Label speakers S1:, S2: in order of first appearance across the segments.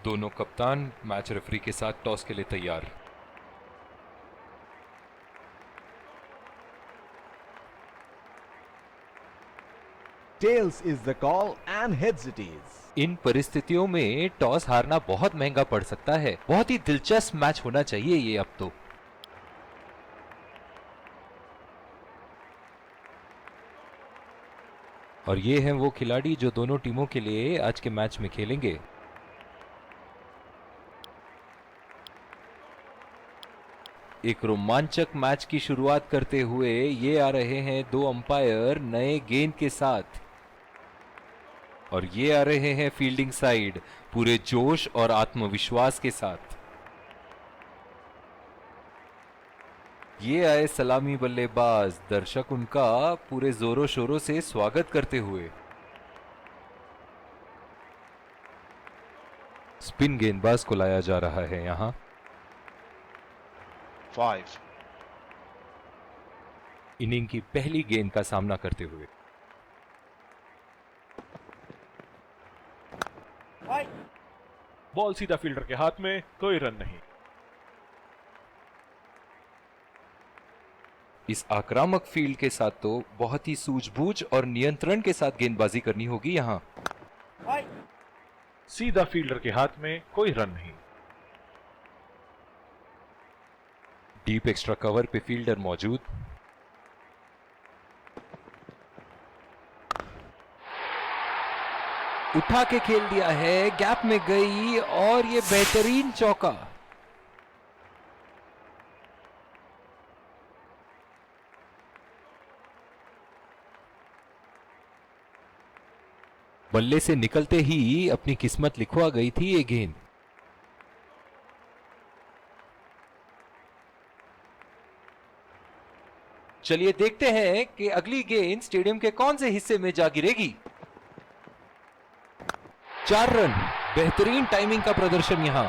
S1: दोनों कप्तान match referee के साथ टॉस के लिए तैयार।
S2: Tails is the call and heads it is.
S1: इन परिस्थितियों में टॉस हारना बहुत महंगा पड़ सकता है। बहुत ही दिलचस्प मैच होना चाहिए ये अब तो। और ये हैं वो खिलाड़ी जो दोनों टीमों के लिए आज के मैच में खेलेंगे। एक रोमांचक मैच की शुरुआत करते हुए ये आ रहे हैं दो अंपायर नए गेंद के साथ, और ये आ रहे हैं फील्डिंग साइड पूरे जोश और आत्मविश्वास के साथ। ये आए सलामी बल्लेबाज, दर्शक उनका पूरे जोरों शोरों से स्वागत करते हुए। स्पिन गेंदबाज को लाया जा रहा है यहां।
S3: 5.
S1: इनिंग की पहली गेंद का सामना करते हुए
S4: बॉल सीधा फील्डर के हाथ में, कोई रन नहीं।
S1: इस आक्रामक फील्ड के साथ तो बहुत ही सूझबूझ और नियंत्रण के साथ गेंदबाजी करनी होगी यहां।
S4: सीधा फील्डर के हाथ में, कोई रन नहीं।
S1: डीप एक्स्ट्रा कवर पे फील्डर मौजूद। उठा के खेल दिया है, गैप में गई और ये बेहतरीन चौका। बल्ले से निकलते ही अपनी किस्मत लिखवा गई थी ये गेंद। चलिए देखते हैं कि अगली गेंद स्टेडियम के कौन से हिस्से में जा गिरेगी। 4 रन, बेहतरीन टाइमिंग का प्रदर्शन यहां।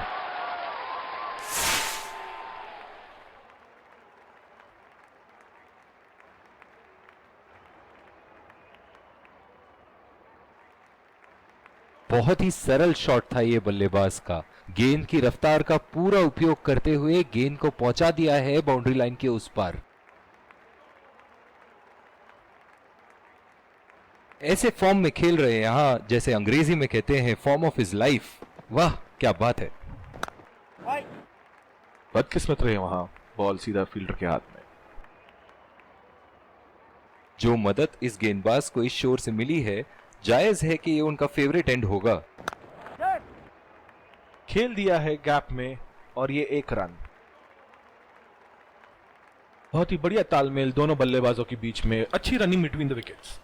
S1: बहुत ही सरल शॉट था ये बल्लेबाज का। गेंद की रफ्तार का पूरा उपयोग करते हुए गेंद को पहुंचा दिया है बाउंड्री लाइन के उस पार। ऐसे फॉर्म में खेल रहे हैं यहां, जैसे अंग्रेजी में कहते हैं फॉर्म ऑफ हिज लाइफ। वाह क्या बात है।
S4: बदकिस्मत रहे वहां, बॉल सीधा फील्डर के हाथ में।
S1: जो मदद इस गेंदबाज को इस शोर से मिली है, जायज है कि ये उनका फेवरेट एंड होगा।
S4: खेल दिया है गैप में और ये 1 रन। बहुत ही बढ़िया तालमेल दोनों बल्लेबाजों के बीच में, अच्छी रनिंग बिटवीन द विकेट्स।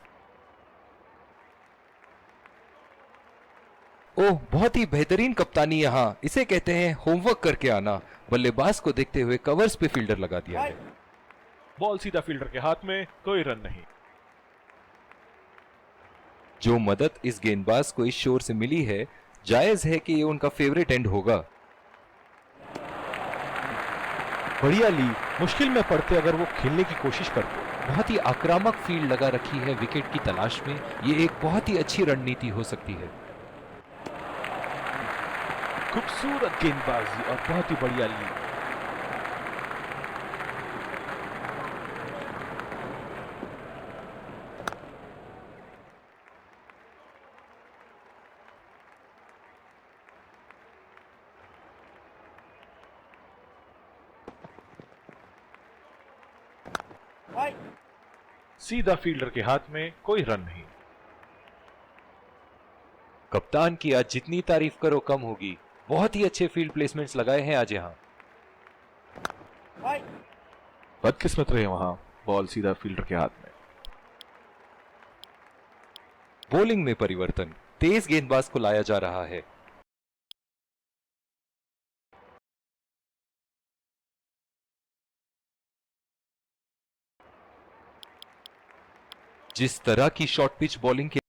S1: ओह, बहुत ही बेहतरीन कप्तानी यहां, इसे कहते हैं होमवर्क करके आना। बल्लेबाज को देखते हुए कवर्स पे फील्डर लगा दिया है।
S4: बॉल सीधा फील्डर के हाथ में, कोई रन नहीं।
S1: जो मदद इस गेंदबाज को इस शोर से मिली है, जायज है कि ये उनका फेवरेट एंड होगा।
S4: बढ़िया ली, मुश्किल में पड़ते अगर वो खेलने की कोशिश करते।
S1: बहुत ही आक्रामक फील्ड लगा रखी है विकेट की तलाश में। ये एक बहुत ही अच्छी रणनीति हो सकती है।
S4: खूबसूरत गेंदबाजी और बहुत ही बढ़िया ली। सीधा फील्डर के हाथ में, कोई रन नहीं।
S1: कप्तान की आज जितनी तारीफ करो कम होगी। बहुत ही अच्छे फील्ड प्लेसमेंट्स लगाए हैं आज यहां।
S4: बदकिस्मत रहे वहां, बॉल सीधा फील्डर के हाथ में।
S1: बॉलिंग में परिवर्तन, तेज गेंदबाज को लाया जा रहा है। जिस तरह की शॉर्ट पिच बॉलिंग के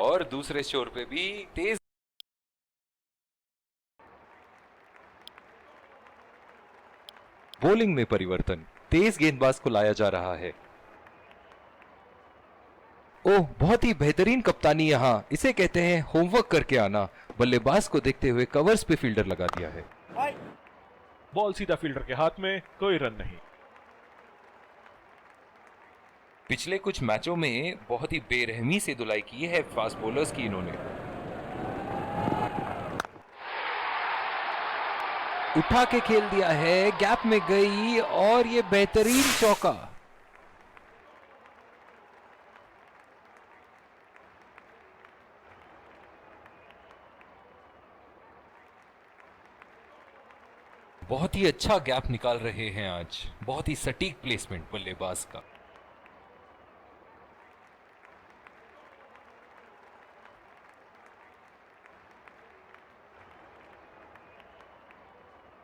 S1: और दूसरे शोर पे भी तेज बॉलिंग में परिवर्तन, तेज गेंदबाज को लाया जा रहा है। ओह, बहुत ही बेहतरीन कप्तानी यहाँ, इसे कहते हैं होमवर्क करके आना। बल्लेबाज को देखते हुए कवर्स पे फील्डर लगा दिया है।
S4: बॉल सीधा फील्डर के हाथ में, कोई रन नहीं।
S1: पिछले कुछ मैचों में बहुत ही बेरहमी से धुलाई की है फास्ट बॉलर्स की इन्होंने। उठा के खेल दिया है, गैप में गई और ये बेहतरीन चौका। बहुत ही अच्छा गैप निकाल रहे हैं आज, बहुत ही सटीक प्लेसमेंट बल्लेबाज का।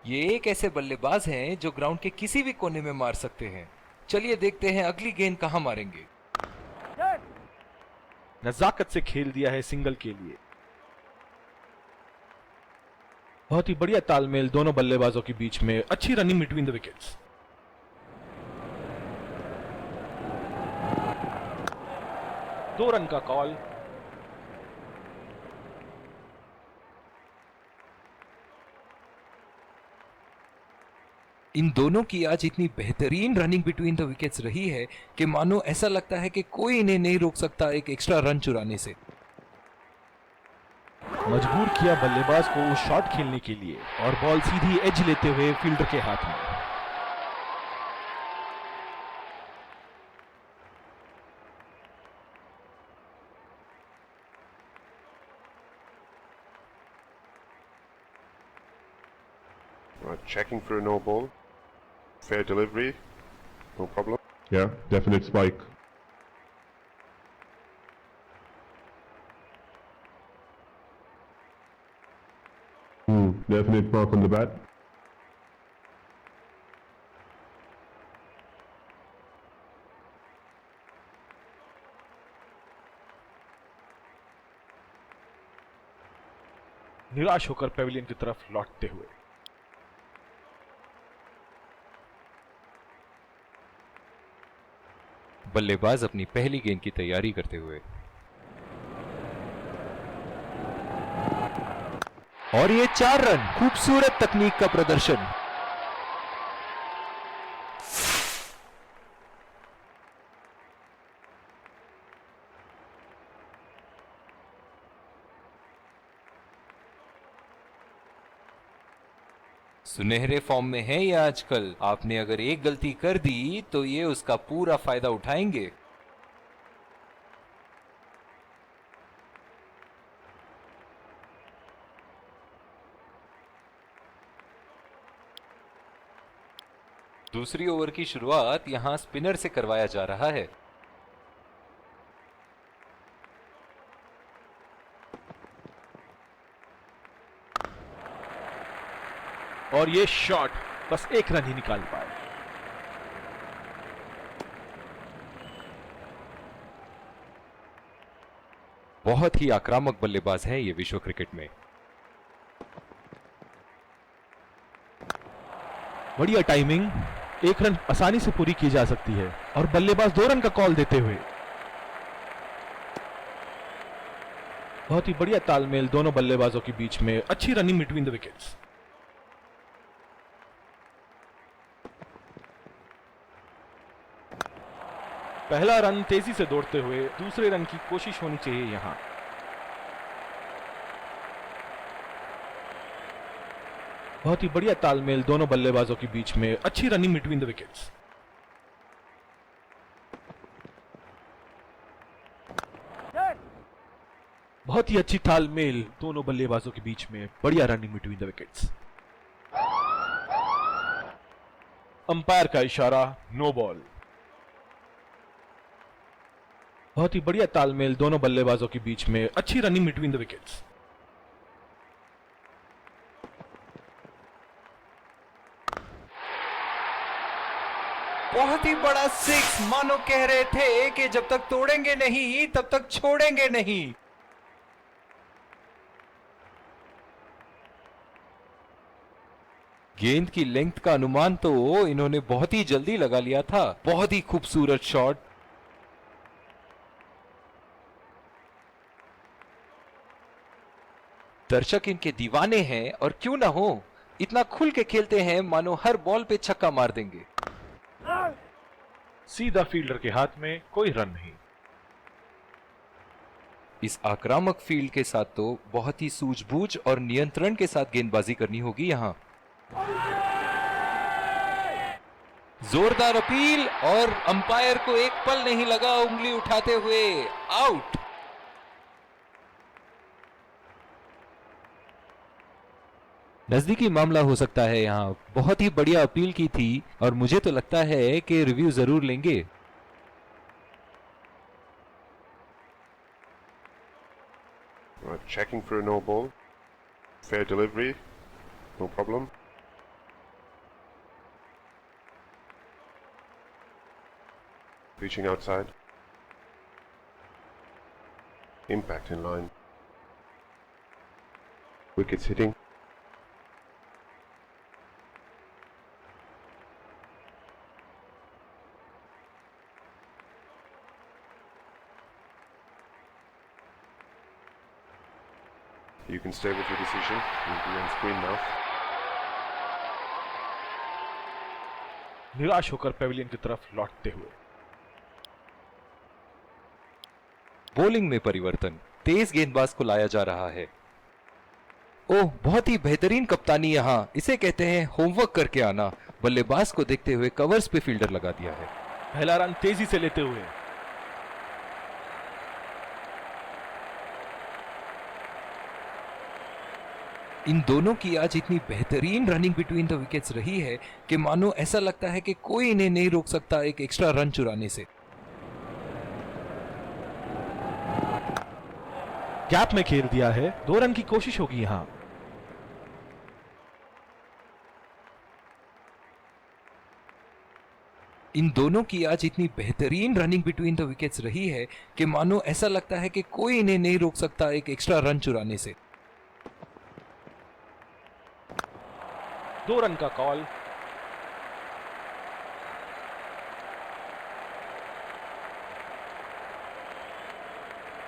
S1: ये एक ऐसे बल्लेबाज हैं जो ग्राउंड के किसी भी कोने में मार सकते हैं। चलिए देखते हैं अगली गेंद कहां मारेंगे।
S4: नजाकत से खेल दिया है सिंगल के लिए। बहुत ही बढ़िया तालमेल दोनों बल्लेबाजों के बीच में, अच्छी रनिंग बिटवीन द विकेट्स। दो रन का कॉल।
S1: इन दोनों की आज इतनी बेहतरीन रनिंग बिटवीन द विकेट्स रही है कि मानो ऐसा लगता है कि कोई इन्हें नहीं रोक सकता एक एक्स्ट्रा रन चुराने से।
S4: मजबूर किया बल्लेबाज को उस शॉट खेलने के लिए और बॉल सीधी एज लेते हुए फील्डर के हाथ में।
S3: Checking for a no ball. Fair delivery. No problem.
S5: Yeah, definite spike. Definite mark on the bat.
S4: निराश होकर पेविलियन की तरफ लौटते हुए।
S1: बल्लेबाज अपनी पहली गेंद की तैयारी करते हुए, और ये 4 रन। खूबसूरत तकनीक का प्रदर्शन। सुनहरे फॉर्म में है ये आजकल। आपने अगर एक गलती कर दी तो ये उसका पूरा फायदा उठाएंगे। दूसरी ओवर की शुरुआत यहां स्पिनर से करवाया जा रहा है।
S4: और ये शॉट बस एक रन ही निकाल पाए।
S1: बहुत ही आक्रामक बल्लेबाज है ये विश्व क्रिकेट में।
S4: बढ़िया टाइमिंग, एक रन आसानी से पूरी की जा सकती है और बल्लेबाज 2 रन का कॉल देते हुए। बहुत ही बढ़िया तालमेल दोनों बल्लेबाजों के बीच में, अच्छी रनिंग बिटवीन द विकेट्स। पहला रन तेजी से दौड़ते हुए, दूसरे रन की कोशिश होनी चाहिए यहां। बहुत ही बढ़िया तालमेल दोनों बल्लेबाजों के बीच में, अच्छी रनिंग बिटवीन द विकेट्स। बहुत ही अच्छी तालमेल दोनों बल्लेबाजों के बीच में, बढ़िया running between the wickets. Umpire का इशारा, नो बॉल। बहुत ही बढ़िया तालमेल दोनों बल्लेबाजों के बीच में, अच्छी रनिंग बिटवीन द विकेट्स।
S1: बहुत ही बड़ा 6, मानो कह रहे थे कि जब तक तोड़ेंगे नहीं तब तक छोड़ेंगे नहीं। गेंद की लेंथ का अनुमान तो इन्होंने बहुत ही जल्दी लगा लिया था। बहुत ही खूबसूरत शॉट। दर्शक इनके दीवाने हैं और क्यों ना हो, इतना खुल के खेलते हैं मानो हर बॉल पे छक्का मार देंगे।
S4: सीधा फील्डर के हाथ में, कोई रन नहीं।
S1: इस आक्रामक फील्ड के साथ तो बहुत ही सूझबूझ और नियंत्रण के साथ गेंदबाजी करनी होगी यहां। जोरदार अपील और अंपायर को एक पल नहीं लगा उंगली उठाते हुए, आउट। नजदीकी मामला हो सकता है यहां, बहुत ही बढ़िया अपील की थी और मुझे तो लगता है कि रिव्यू जरूर लेंगे।
S3: Checking for a no ball. Fair delivery. No problem. Reaching outside. Impact in line. Wickets hitting. You can stay with your decision. You'll be on screen now.
S4: निराश होकर पेविलियन की तरफ लौटते हुए।
S1: बॉलिंग में परिवर्तन, तेज गेंदबाज को लाया जा रहा है। ओह, बहुत ही बेहतरीन कप्तानी यहां, इसे कहते हैं होमवर्क करके आना। बल्लेबाज को देखते हुए कवर्स पे फील्डर लगा दिया है।
S4: पहला रन तेजी से लेते हुए।
S1: इन दोनों की आज इतनी बेहतरीन रनिंग बिटवीन द विकेट्स रही है कि मानो ऐसा लगता है कि कोई इन्हें नहीं रोक सकता एक एक्स्ट्रा रन चुराने से।
S4: गैप में खेल दिया है, 2 रन की कोशिश होगी यहां।
S1: इन दोनों की आज इतनी बेहतरीन रनिंग बिटवीन द विकेट्स रही है कि मानो ऐसा लगता है कि कोई इन्हें नहीं रोक सकता एक एक्स्ट्रा रन चुराने से।
S4: 2 रन का कॉल।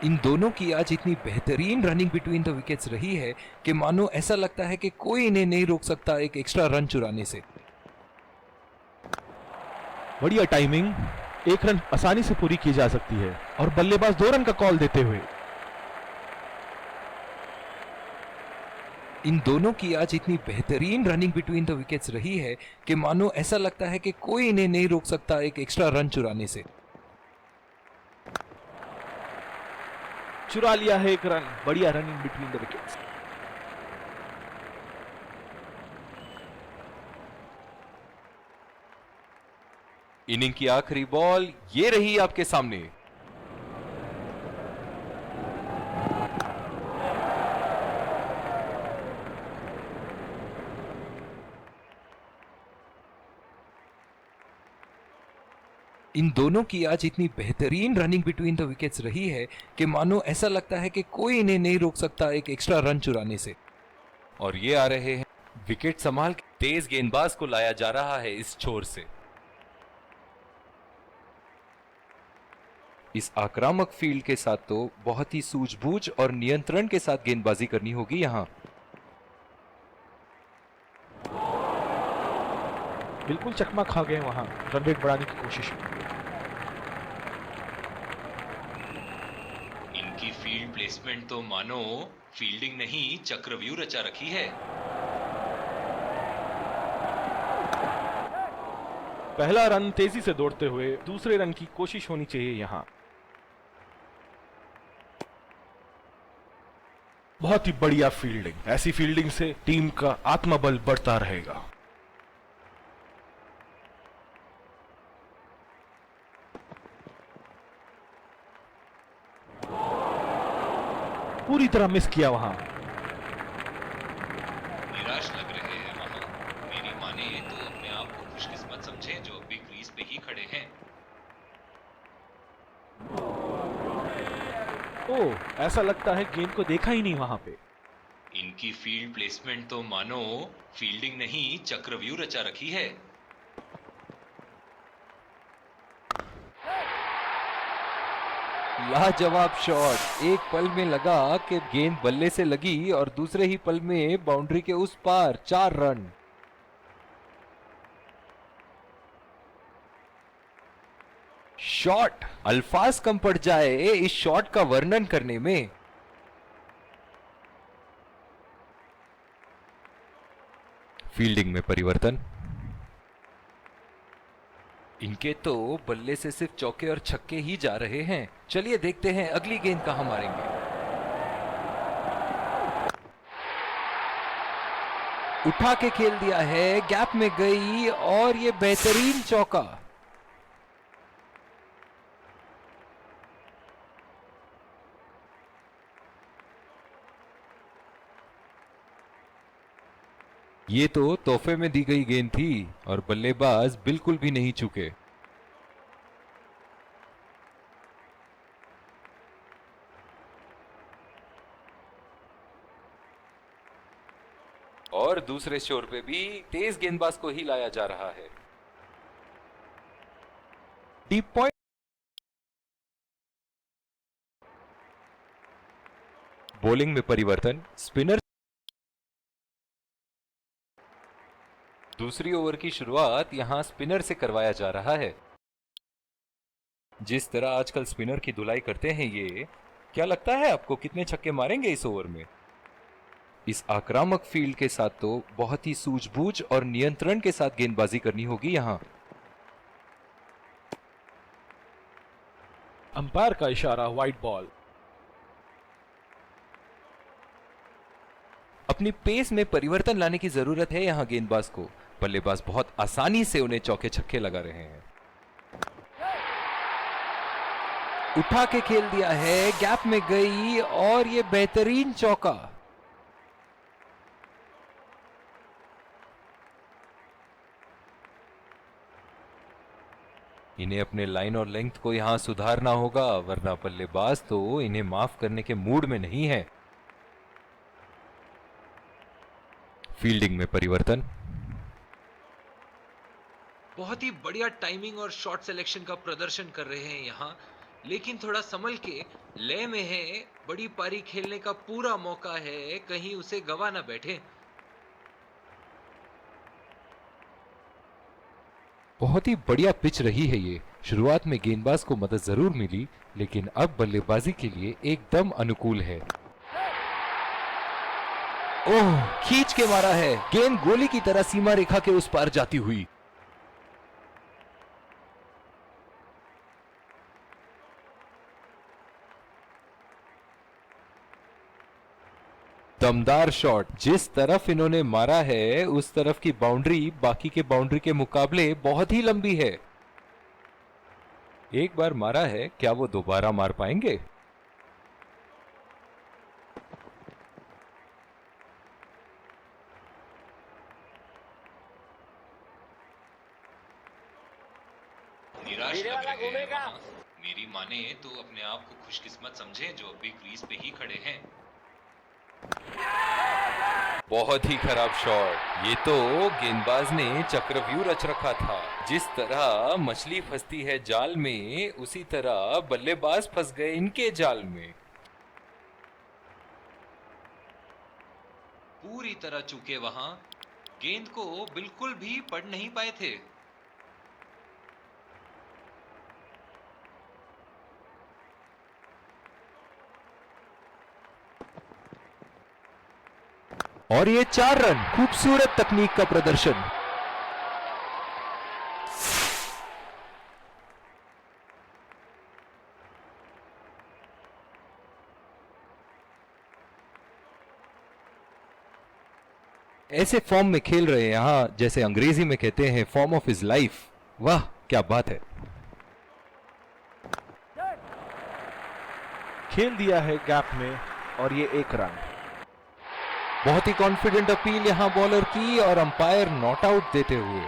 S1: इन दोनों की आज इतनी बेहतरीन रनिंग बिटवीन द विकेट्स रही है कि मानो ऐसा लगता है कि कोई इन्हें नहीं रोक सकता एक एक्स्ट्रा रन चुराने से।
S4: बढ़िया टाइमिंग, 1 रन आसानी से पूरी की जा सकती है और बल्लेबाज 2 रन का कॉल देते हुए।
S1: इन दोनों की आज इतनी बेहतरीन रनिंग बिटवीन द विकेट्स रही है कि मानो ऐसा लगता है कि कोई इन्हें नहीं रोक सकता एक एक्स्ट्रा रन चुराने से।
S4: चुरा लिया है 1 रन, बढ़िया running between the wickets.
S1: Inning की आखिरी बॉल ये रही आपके सामने। इन दोनों की आज इतनी बेहतरीन रनिंग बिटवीन द विकेट्स रही है कि मानो ऐसा लगता है कि कोई इन्हें नहीं रोक सकता एक एक्स्ट्रा रन चुराने से। और ये आ रहे हैं विकेट संभाल के, तेज गेंदबाज को लाया जा रहा है इस छोर से। इस आक्रामक फील्ड के साथ तो बहुत ही सूझबूझ और नियंत्रण के साथ गेंदबाजी करनी होगी यहां।
S4: बिल्कुल चकमा खा गए वहां, रन रेट बढ़ाने की कोशिश।
S1: इनकी फील्ड प्लेसमेंट तो मानो फील्डिंग नहीं चक्रव्यूह रचा रखी है।
S4: पहला रन तेजी से दौड़ते हुए, दूसरे रन की कोशिश होनी चाहिए यहां। बहुत ही बढ़िया फील्डिंग, ऐसी फील्डिंग से टीम का आत्मबल बढ़ता रहेगा। पूरी तरह मिस किया वहां।
S1: निराश लग रहे हैं वहां। मेरी माने तो अपने आप को खुशकिस्मत समझें जो अभी क्रीज पे ही खड़े हैं।
S4: ओह, ऐसा लगता है गेंद को देखा ही नहीं वहां पे।
S1: इनकी फील्ड प्लेसमेंट तो मानो फील्डिंग नहीं चक्रव्यूह रचा रखी है। लाजवाब शॉट। एक पल में लगा कि गेंद बल्ले से लगी और दूसरे ही पल में बाउंड्री के उस पार 4 रन। शॉट, अल्फाज कम पड़ जाए इस शॉट का वर्णन करने में। फील्डिंग में परिवर्तन। इनके तो बल्ले से सिर्फ चौके और छक्के ही जा रहे हैं। चलिए देखते हैं अगली गेंद कहां मारेंगे। उठा के खेल दिया है, गैप में गई और ये बेहतरीन चौका। ये तो तोहफे में दी गई गेंद थी और बल्लेबाज बिल्कुल भी नहीं चूके। और दूसरे छोर पे भी तेज गेंदबाज को ही लाया जा रहा है। Deep point. बॉलिंग में परिवर्तन। स्पिनर। दूसरी ओवर की शुरुआत यहां स्पिनर से करवाया जा रहा है। जिस तरह आजकल स्पिनर की धुलाई करते हैं ये, क्या लगता है आपको कितने छक्के मारेंगे इस ओवर में? इस आक्रामक फील्ड के साथ तो बहुत ही सूझबूझ और नियंत्रण के साथ गेंदबाजी करनी होगी यहां।
S4: अंपायर का इशारा, वाइड बॉल।
S1: अपनी पेस में परिवर्तन लाने की जरूरत है यहां गेंदबाज को। बल्लेबाज बहुत आसानी से उन्हें चौके छक्के लगा रहे हैं। उठा के खेल दिया है, गैप में गई और ये बेहतरीन चौका। इन्हें अपने लाइन और लेंथ को यहां सुधारना होगा, वरना बल्लेबाज तो इन्हें माफ करने के मूड में नहीं है। फील्डिंग में परिवर्तन। बहुत ही बढ़िया टाइमिंग और शॉट सिलेक्शन का प्रदर्शन कर रहे हैं यहां, लेकिन थोड़ा संभल के, लय में है। बड़ी पारी खेलने का पूरा मौका है, कहीं उसे गवा ना बैठे। बहुत ही बढ़िया पिच रही है ये। शुरुआत में गेंदबाज को मदद जरूर मिली, लेकिन अब बल्लेबाजी के लिए एकदम अनुकूल है। ओह, खींच के मारा है। गेंद गोली की तरह सीमा रेखा के उस पार जाती हुई। दमदार शॉट। जिस तरफ इन्होंने मारा है उस तरफ की बाउंड्री बाकी के बाउंड्री के मुकाबले बहुत ही लंबी है। एक बार मारा है, क्या वो दोबारा मार पाएंगे? निराश लग रहे हैं वहां। मेरी माने तो अपने आप को खुशकिस्मत समझें जो अभी क्रीज पे ही खड़े हैं। बहुत ही खराब शॉट। ये तो गेंदबाज ने चक्रव्यूह रच रखा था। जिस तरह मछली फंसती है जाल में, उसी तरह बल्लेबाज फंस गए इनके जाल में। पूरी तरह चूके वहां, गेंद को बिल्कुल भी पढ़ नहीं पाए थे। और ये 4 रन। खूबसूरत तकनीक का प्रदर्शन। ऐसे फॉर्म में खेल रहे हैं यहां, जैसे अंग्रेजी में कहते हैं फॉर्म ऑफ हिज लाइफ। वाह क्या बात है।
S4: खेल दिया है गैप में और ये 1 रन।
S1: बहुत ही कॉन्फिडेंट अपील यहां बॉलर की और अंपायर नॉट आउट देते हुए।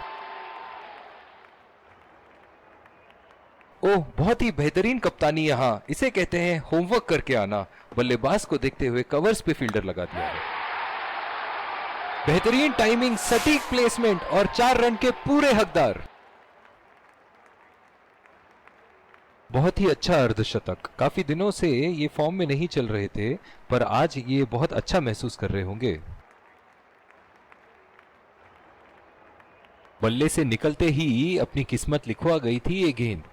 S1: ओह, बहुत ही बेहतरीन कप्तानी यहां। इसे कहते हैं होमवर्क करके आना। बल्लेबाज को देखते हुए कवर्स पे फील्डर लगा दिया है। बेहतरीन टाइमिंग, सटीक प्लेसमेंट और 4 रन के पूरे हकदार। बहुत ही अच्छा अर्धशतक। काफी दिनों से ये फॉर्म में नहीं चल रहे थे, पर आज ये बहुत अच्छा महसूस कर रहे होंगे। बल्ले से निकलते ही अपनी किस्मत लिखवा गई थी ये गेंद।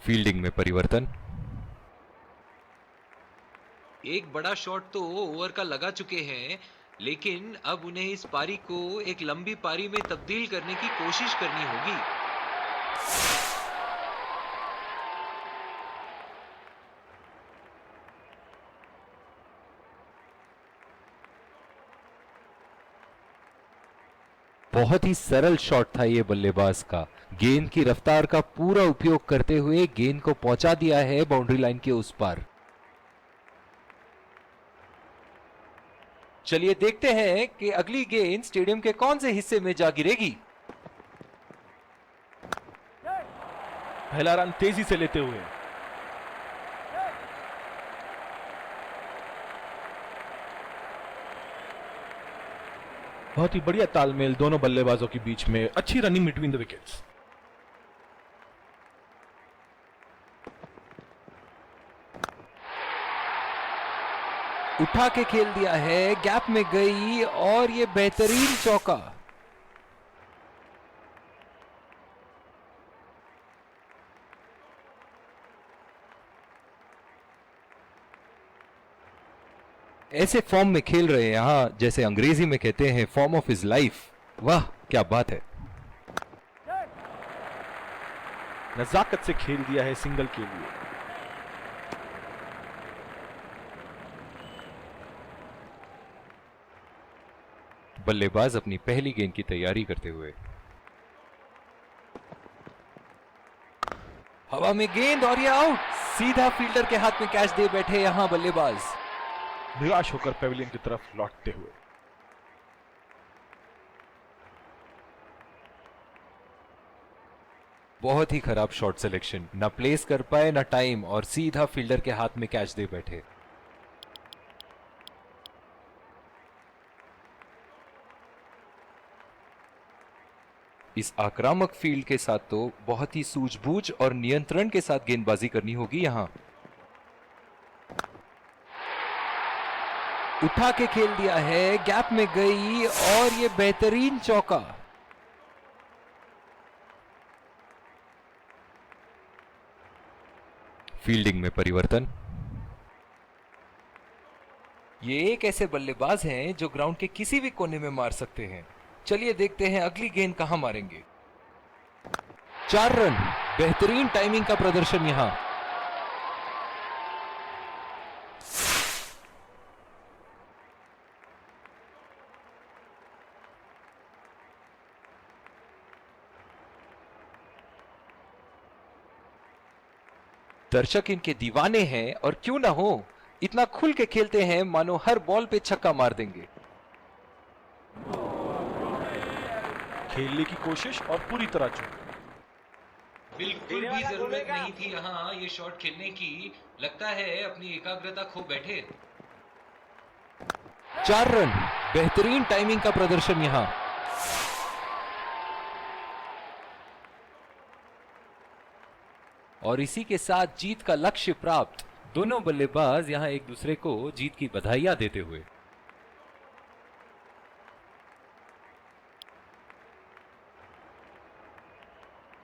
S1: फील्डिंग में परिवर्तन। एक बड़ा शॉट तो ओवर का लगा चुके हैं, लेकिन अब उन्हें इस पारी को एक लंबी पारी में तब्दील करने की कोशिश करनी होगी। बहुत ही सरल शॉट था ये बल्लेबाज का। गेंद की रफ्तार का पूरा उपयोग करते हुए गेंद को पहुंचा दिया है बाउंड्री लाइन के उस पार। चलिए देखते हैं कि अगली गेंद स्टेडियम के कौन से हिस्से में जा गिरेगी।
S4: पहला रन तेजी से लेते हुए बहुत ही बढ़िया तालमेल दोनों बल्लेबाजों के बीच में। अच्छी रनिंग बिटवीन द विकेट्स।
S1: उठा के खेल दिया है, गैप में गई और ये बेहतरीन चौका। ऐसे फॉर्म में खेल रहे हैं यहां, जैसे अंग्रेजी में कहते हैं फॉर्म ऑफ हिज लाइफ। वाह क्या बात है।
S4: नजाकत से खेल दिया है सिंगल के लिए।
S1: बल्लेबाज अपनी पहली गेंद की तैयारी करते हुए। हवा में गेंद और ये आउट। सीधा फील्डर के हाथ में कैच दे बैठे यहां बल्लेबाज।
S4: निराश होकर पेविलियन की तरफ लौटते हुए।
S1: बहुत ही खराब शॉट सिलेक्शन, ना प्लेस कर पाए ना टाइम, और सीधा फील्डर के हाथ में कैच दे बैठे। इस आक्रामक फील्ड के साथ तो बहुत ही सूझबूझ और नियंत्रण के साथ गेंदबाजी करनी होगी यहां। उठा के खेल दिया है, गैप में गई और ये बेहतरीन चौका। फील्डिंग में परिवर्तन। ये एक ऐसे बल्लेबाज हैं जो ग्राउंड के किसी भी कोने में मार सकते हैं। चलिए देखते हैं अगली गेंद कहां मारेंगे। 4 रन। बेहतरीन टाइमिंग का प्रदर्शन यहां। दर्शक इनके दीवाने हैं, और क्यों ना हो, इतना खुल के खेलते हैं मानो हर बॉल पे छक्का मार देंगे।
S4: खेलने की कोशिश और पूरी तरह चूक।
S1: बिल्कुल भी जरूरत नहीं थी यहां ये शॉट खेलने की। लगता है अपनी एकाग्रता खो बैठे। 4 रन। बेहतरीन टाइमिंग का प्रदर्शन यहां। और इसी के साथ जीत का लक्ष्य प्राप्त। दोनों बल्लेबाज यहां एक दूसरे को जीत की बधाइयां देते हुए।